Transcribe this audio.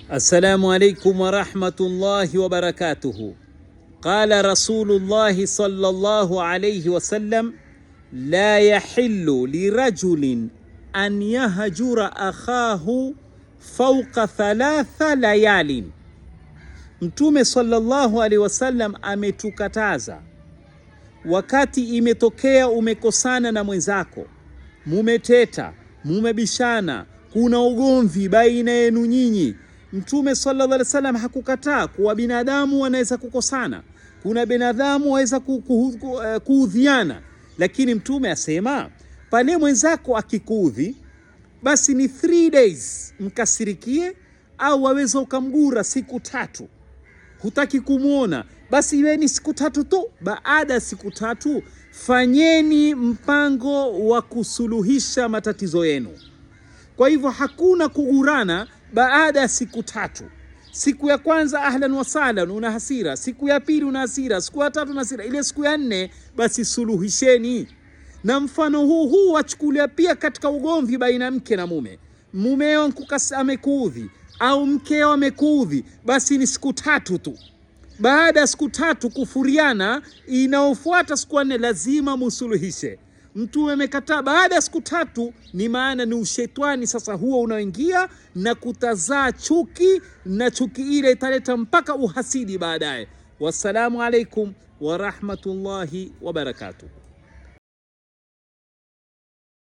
Assalamu alaikum wa rahmatullahi wa barakatuhu. Qala Rasulullahi sallallahu alayhi wa sallam, la yahillu lirajulin an yahjura akhahu fawqa thalatha layalin. Mtume sallallahu alayhi wa sallam ametukataza, wakati imetokea umekosana na mwenzako, mumeteta, mumebishana, kuna ugomvi baina yenu nyinyi, Mtume sallallahu alaihi wasallam hakukataa kuwa binadamu wanaweza kukosana, kuna binadamu waweza kuudhiana, lakini Mtume asema pale mwenzako akikuudhi, basi ni 3 days mkasirikie, au waweza ukamgura siku 3. Hutaki kumuona, basi iwe ni siku 3 tu. Baada ya siku 3 fanyeni mpango wa kusuluhisha matatizo yenu. Kwa hivyo hakuna kugurana baada ya siku 3. Siku ya kwanza ahlan wa sahlan, una hasira. Siku ya pili una hasira. Siku ya 3 una hasira. Ile siku ya 4 basi suluhisheni. Na mfano huu wachukulia pia katika ugomvi baina mke na mume. Mumeo amekuudhi au mkeo amekuudhi, basi ni siku 3 tu. Baada ya siku 3 kufuriana, inaofuata siku 4 lazima musuluhishe. Mtume amekataa baada ya siku 3, ni maana ni ushetani sasa huo unaoingia na kutazaa chuki, na chuki ile italeta mpaka uhasidi baadaye. Wassalamu alaikum wa rahmatullahi wa barakatuh.